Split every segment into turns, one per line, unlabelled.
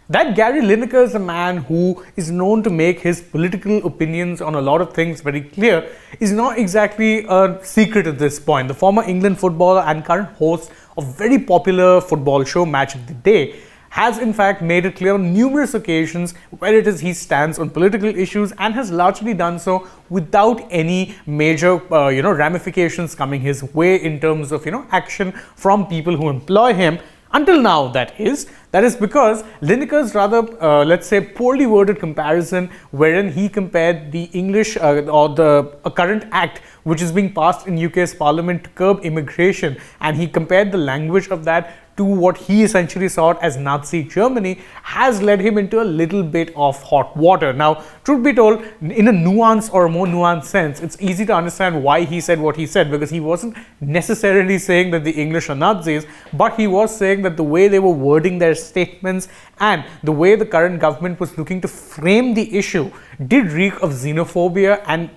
that Gary Lineker is a man who is known to make his political opinions on a lot of things very clear is not exactly a secret at this point. The former England footballer and current host of very popular football show Match of the Day has in fact made it clear on numerous occasions where it is he stands on political issues, and has largely done so without any major ramifications coming his way in terms of action from people who employ him. Until now, that is because Lineker's rather, let's say, poorly worded comparison, wherein he compared the English or the current act which is being passed in UK's parliament to curb immigration, and he compared the language of that to what he essentially saw as Nazi Germany, has led him into a little bit of hot water. Now, truth be told, in a nuanced or more nuanced sense, it's easy to understand why he said what he said, because he wasn't necessarily saying that the English are Nazis, but he was saying that the way they were wording their statements and the way the current government was looking to frame the issue did reek of xenophobia and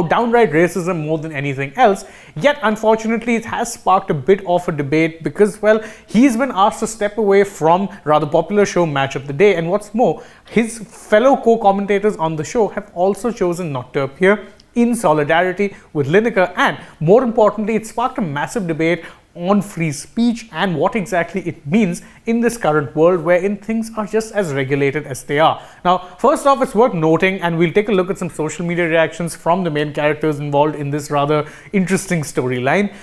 downright racism more than anything else. Yet unfortunately it has sparked a bit of a debate because, well, he's been asked to step away from rather popular show Match of the Day, and what's more, his fellow co-commentators on the show have also chosen not to appear in solidarity with Lineker, and more importantly, it sparked a massive debate on free speech and what exactly it means in this current world wherein things are just as regulated as they are. Now, first off, it's worth noting, and we'll take a look at some social media reactions from the main characters involved in this rather interesting storyline.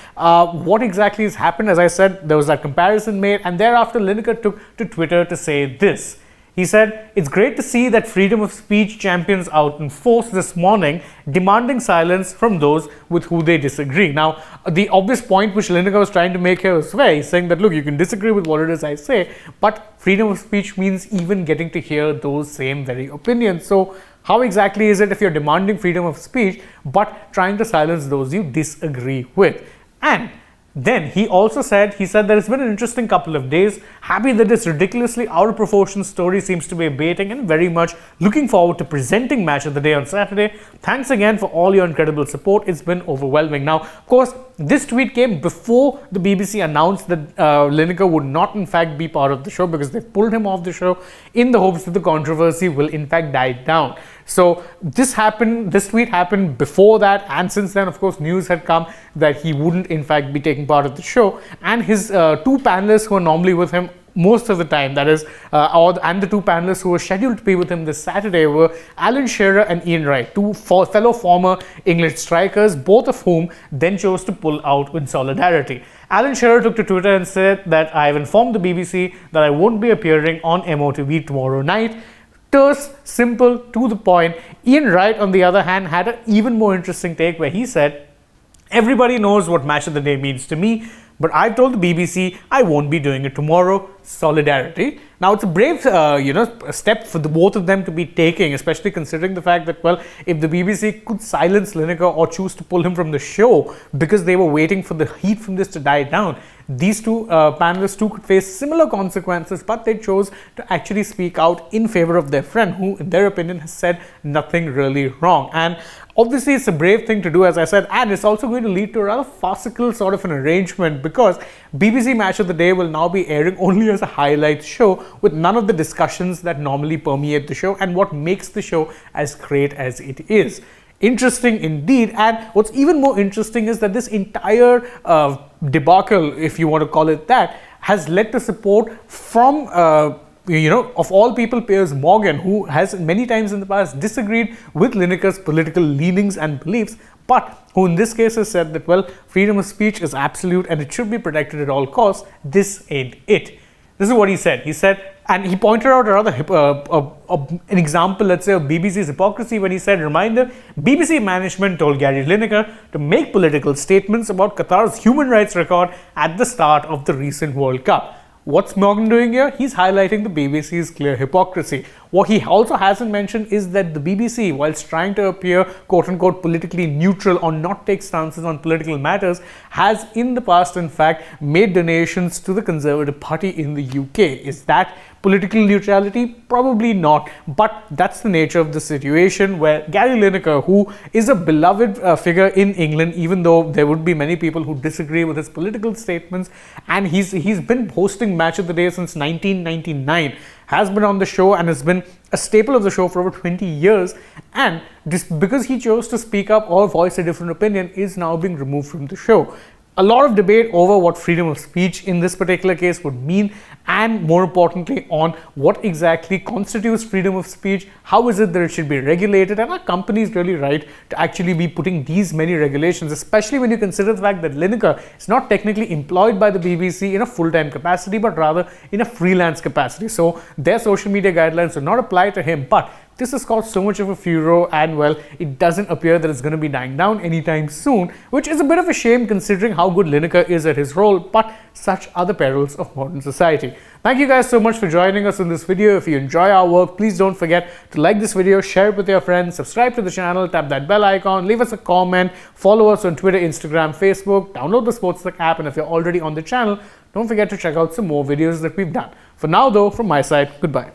What exactly has happened? As I said, there was that comparison made, and thereafter Lineker took to Twitter to say this. He said, "It's great to see that freedom of speech champions out in force this morning, demanding silence from those with who they disagree." Now, the obvious point which Linekar was trying to make here is where he's saying that, look, you can disagree with what it is I say, but freedom of speech means even getting to hear those same very opinions. So how exactly is it if you're demanding freedom of speech, but trying to silence those you disagree with? And then he also said, there has been an interesting couple of days, happy that this ridiculously out of proportion story seems to be abating, and very much looking forward to presenting Match of the Day on Saturday. Thanks again for all your incredible support. It's been overwhelming. Now, of course, this tweet came before the BBC announced that Lineker would not in fact be part of the show, because they pulled him off the show in the hopes that the controversy will in fact die down. So this tweet happened before that, and since then, of course, news had come that he wouldn't in fact be taking part of the show, and his two panelists who are normally with him most of the time, that is, and the two panelists who were scheduled to be with him this Saturday were Alan Shearer and Ian Wright, two fellow former English strikers, both of whom then chose to pull out in solidarity. Alan Shearer took to Twitter and said that, "I have informed the BBC that I won't be appearing on MOTV tomorrow night." Terse, simple, to the point. Ian Wright, on the other hand, had an even more interesting take where he said, "Everybody knows what Match of the Day means to me, but I've told the BBC I won't be doing it tomorrow. Solidarity." Now, it's a brave, step for the both of them to be taking, especially considering the fact that, well, if the BBC could silence Lineker or choose to pull him from the show because they were waiting for the heat from this to die down, these two panelists too could face similar consequences, but they chose to actually speak out in favor of their friend, who, in their opinion, has said nothing really wrong. And obviously, it's a brave thing to do, as I said, and it's also going to lead to a rather farcical sort of an arrangement, because BBC Match of the Day will now be airing only as a highlights show, with none of the discussions that normally permeate the show and what makes the show as great as it is. Interesting indeed. And what's even more interesting is that this entire debacle, if you want to call it that, has led to support from of all people, Piers Morgan, who has many times in the past disagreed with Lineker's political leanings and beliefs, but who in this case has said that, well, freedom of speech is absolute and it should be protected at all costs. This ain't it. This is what he said. He said, and he pointed out a rather an example, let's say, of BBC's hypocrisy when he said, "Reminder, BBC management told Gary Lineker to make political statements about Qatar's human rights record at the start of the recent World Cup." What's Morgan doing here? He's highlighting the BBC's clear hypocrisy. What he also hasn't mentioned is that the BBC, whilst trying to appear quote-unquote politically neutral or not take stances on political matters, has in the past, in fact, made donations to the Conservative Party in the UK. Is that political neutrality? Probably not, but that's the nature of the situation, where Gary Lineker, who is a beloved figure in England, even though there would be many people who disagree with his political statements, and he's been hosting Match of the Day since 1999, has been on the show and has been a staple of the show for over 20 years, and just because he chose to speak up or voice a different opinion is now being removed from the show. A lot of debate over what freedom of speech in this particular case would mean, and more importantly on what exactly constitutes freedom of speech, how is it that it should be regulated, and are companies really right to actually be putting these many regulations, especially when you consider the fact that Linekar is not technically employed by the BBC in a full-time capacity but rather in a freelance capacity. So their social media guidelines do not apply to him, but this has caused so much of a furor, and well, it doesn't appear that it's going to be dying down anytime soon, which is a bit of a shame considering how good Linekar is at his role, but such are the perils of modern society. Thank you guys so much for joining us in this video. If you enjoy our work, please don't forget to like this video, share it with your friends, subscribe to the channel, tap that bell icon, leave us a comment, follow us on Twitter, Instagram, Facebook, download the AajTak app, and if you're already on the channel, don't forget to check out some more videos that we've done. For now though, from my side, goodbye.